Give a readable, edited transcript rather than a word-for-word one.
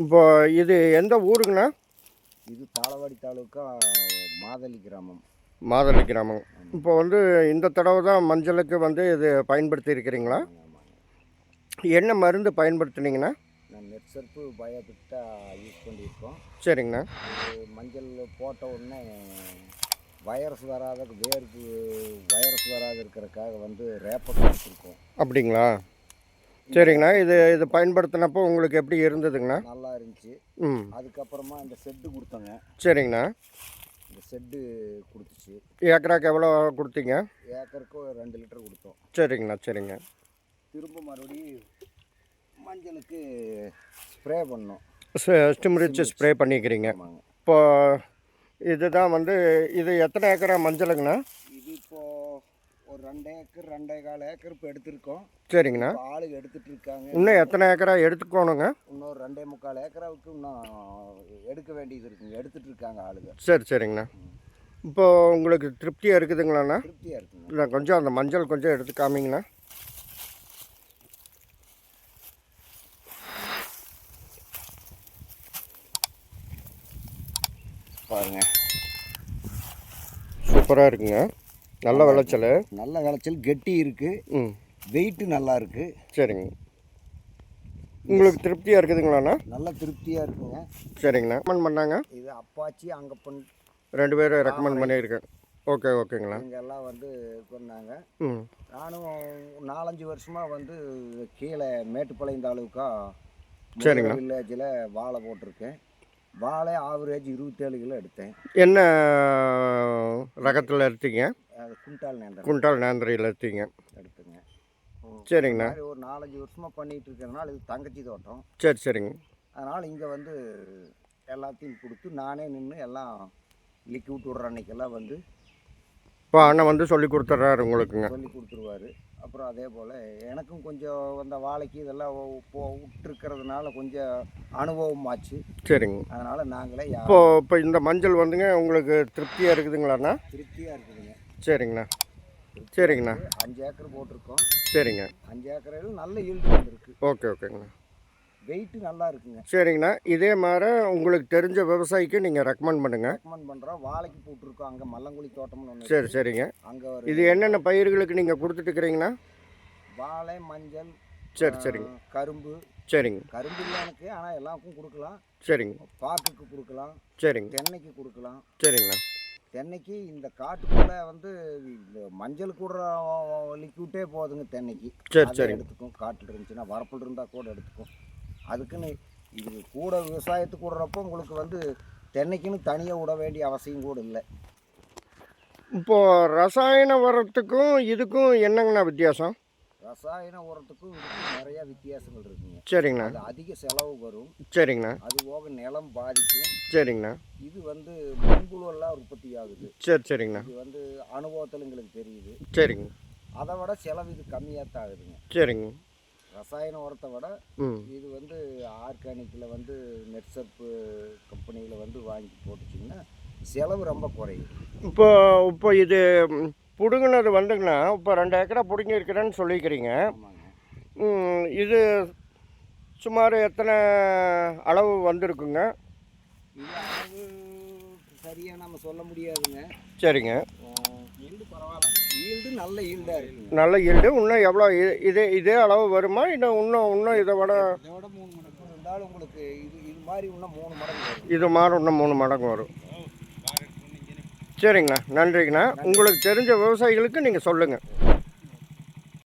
இப்போ இது எந்த ஊருங்கண்ணா? இது தாளவாடி தாலுக்கா மாதளி கிராமம். மாதளி கிராமம். இப்போ வந்து இந்த தடவை தான் மஞ்சளுக்கு வந்து இது பயன்படுத்தி இருக்கிறீங்களா? என்ன மருந்து பயன்படுத்துனீங்கண்ணா? நான் நெட்சர்ப்பு பயோபிக்டா யூஸ் பண்ணியிருக்கோம். சரிங்கண்ணா. மஞ்சள் போட்ட உடனே வைரஸ் வராத வேருக்கு வைரஸ் வராது இருக்கிறதுக்காக வந்து ரேப்பர் கொடுத்துருக்கோம். அப்படிங்களா? சரிங்கண்ணா. இது பயன்படுத்தினப்போ உங்களுக்கு எப்படி இருந்ததுங்கண்ணா? நல்லா இருந்துச்சு. அதுக்கப்புறமா இந்த செட்டு கொடுத்தோங்க. சரிங்கண்ணா. இந்த செட்டு கொடுத்துச்சு. ஏக்கராக்கு எவ்வளோ கொடுத்தீங்க? ஏக்கருக்கு 2 லிட்டர் கொடுத்தோம். சரிங்கண்ணா. சரிங்க. திரும்ப மறுபடியும் மஞ்சளுக்கு ஸ்ப்ரே பண்ணோம். ஸ்டிம்ரிச் ஸ்ப்ரே பண்ணிக்கிறீங்க. இப்போ இதுதான் வந்து இது எத்தனை ஏக்கரா மஞ்சளுங்கண்ணா? இது இப்போது ஒரு 2 ஏக்கர் 2.25 ஏக்கர் இப்போ எடுத்திருக்கோம். சரிங்கண்ணா. ஆளுங்க எடுத்துகிட்டு இருக்காங்க. இன்னும் எத்தனை ஏக்கரா எடுத்துக்கோணுங்க? இன்னொரு 2.25 ஏக்கராவுக்கு இன்னும் எடுக்க வேண்டியது இருக்குங்க. எடுத்துகிட்டு இருக்காங்க ஆளுங்க. சரிங்கண்ணா. இப்போ உங்களுக்கு திருப்தியாக இருக்குதுங்களாண்ணா? திருப்தியாக இருக்குங்க. இல்லை, கொஞ்சம் அந்த மஞ்சள் கொஞ்சம் எடுத்து காமிங்கண்ணா. பாருங்க, சூப்பராக இருக்குங்க. நல்ல விளைச்சல். நல்ல விளைச்சல், கெட்டி இருக்குது. வெயிட்டு நல்லா இருக்குது. சரிங்க. உங்களுக்கு திருப்தியாக இருக்குதுங்களாண்ணா? நல்ல திருப்தியாக இருக்குங்க. சரிங்கண்ணா. ரெக்கமெண்ட் பண்ணாங்க? இது அப்பாச்சி அங்கப்பன் 2 பேரும் ரெக்கமெண்ட் பண்ணியிருக்கேன். ஓகேங்களா. இங்கெல்லாம் வந்து சொன்னாங்க. நானும் 4-5 வருஷமாக வந்து கீழே மேட்டுப்பாளையம் தாலுக்கா வில்லேஜில் வாழை போட்டிருக்கேன். வாழை ஆவரேஜ் 27 கிலோ எடுத்தேன். என்ன ரகத்தில் எடுத்தீங்க? குண்டால் நேந்திரையில் எடுத்தீங்க. எடுத்துங்க. சரிங்கண்ணா. ஒரு 4-5 வருஷமாக பண்ணிகிட்டு இருக்கிறதுனால இது தங்கச்சி தோட்டம். சரிங்க. அதனால் இங்கே வந்து எல்லாத்தையும் கொடுத்து நானே நின்று எல்லாம் லிக்விட் விட்ற அன்னைக்கெல்லாம் வந்து இப்போ அண்ணன் வந்து சொல்லி கொடுத்துட்றாரு உங்களுக்குங்க. சொல்லி கொடுத்துருவாரு. அப்புறம் அதே போல் எனக்கும் கொஞ்சம் அந்த வாழைக்கு இதெல்லாம் விட்டுருக்கிறதுனால கொஞ்சம் அனுபவம் ஆச்சு. சரிங்க. அதனால் நாங்களே இப்போ இந்த மஞ்சள் வந்துங்க உங்களுக்கு திருப்தியாக இருக்குதுங்களாண்ணா? திருப்தியாக இருக்குதுங்க. சரிங்கண்ணா. 5 ஏக்கர் போட்டிருக்கோம். சரிங்க. 5 ஏக்கரில் நல்ல ஈல்டு வந்துருக்கு. ஓகேங்கண்ணா. வெயிட்டு நல்லா இருக்குங்க. சரிங்கண்ணா. இதே மாதிரி உங்களுக்கு தெரிஞ்ச விவசாயிக்கு நீங்கள் ரெக்கமெண்ட் பண்ணுங்கள். ரெக்கமெண்ட் பண்ணுறோம். வாழைக்கு போட்டிருக்கோம். அங்கே மல்லங்குழி தோட்டம்னு ஒன்று. சரிங்க. அங்கே இது என்னென்ன பயிர்களுக்கு நீங்கள் கொடுத்துட்டு இருக்கிறீங்கண்ணா? வாழை, மஞ்சள், சரிங்க. கரும்பு. சரிங்க. கரும்பு இல்லை எனக்கு, ஆனால் எல்லாருக்கும் கொடுக்கலாம். சரிங்க. பாக்குக்கு கொடுக்கலாம். சரிங்க. தென்னைக்கு கொடுக்கலாம். சரிங்கண்ணா. தென்னைக்கு இந்த காட்டுக்குள்ளே வந்து இந்த மஞ்சள் கூட லிக்விட்டே போதுங்க. தென்னைக்கு சரி எடுத்துக்கும். காட்டில் இருந்துச்சுன்னா வரப்பில் இருந்தால் கூட எடுத்துக்கும். அதுக்குன்னு இது கூட விவசாயத்துக்கு விடுறப்போ உங்களுக்கு வந்து தென்னைக்குன்னு தனியாக விட வேண்டிய அவசியம் கூட இல்லை. இப்போது ரசாயன உரத்துக்கும் இதுக்கும் என்னங்கண்ணா வித்தியாசம்? ரசாயன உரத்துக்கும் இதுக்கும் நிறையா வித்தியாசங்கள் இருக்குங்க. சரிங்கண்ணா. அது அதிக செலவு வரும். சரிங்கண்ணா. அது போக நிலம் பாதிக்கும். சரிங்கண்ணா. இது வந்து மண்புழுவெல்லாம் உற்பத்தி ஆகுது. சரிங்கண்ணா. இது வந்து அனுபவத்தில் எங்களுக்கு தெரியுது. சரிங்க. அதை விட செலவு இது கம்மியாக தான் ஆகுதுங்க. சரிங்க. ரசாயன உரத்தை விட இது வந்து ஆர்கானிக்கில் வந்து நெட்சர்ப்பு கம்பெனியில் வந்து வாங்கி போட்டுச்சிங்கன்னா செலவு ரொம்ப குறையும். இப்போ இது பிடுங்கினது வந்துங்கண்ணா, இப்போ 2 ஏக்கரா பிடுங்கி இருக்கிறேன்னு சொல்லிக்கிறீங்க. இது சுமார் எத்தனை அளவு வந்திருக்குங்க? இது அளவு சரியாக நம்ம சொல்ல முடியாதுங்க. சரிங்க. ஈல்டு பரவாயில்ல. ஈல்டு நல்ல ஈல்டாக இருக்குங்க. நல்ல ஈல்டு. இன்னும் எவ்வளோ இதே அளவு வருமா? இன்னும் இதை விட 3 மடங்கு இருந்தாலும் உங்களுக்கு இது மாதிரி இன்னும் 3 மடங்கு வரும். இது மாதிரி இன்னும் 3 மடங்கு வரும். சரிங்கண்ணா. நன்றிங்கண்ணா. உங்களுக்கு தெரிஞ்ச விவசாயிகளுக்கு நீங்கள் சொல்லுங்கள்.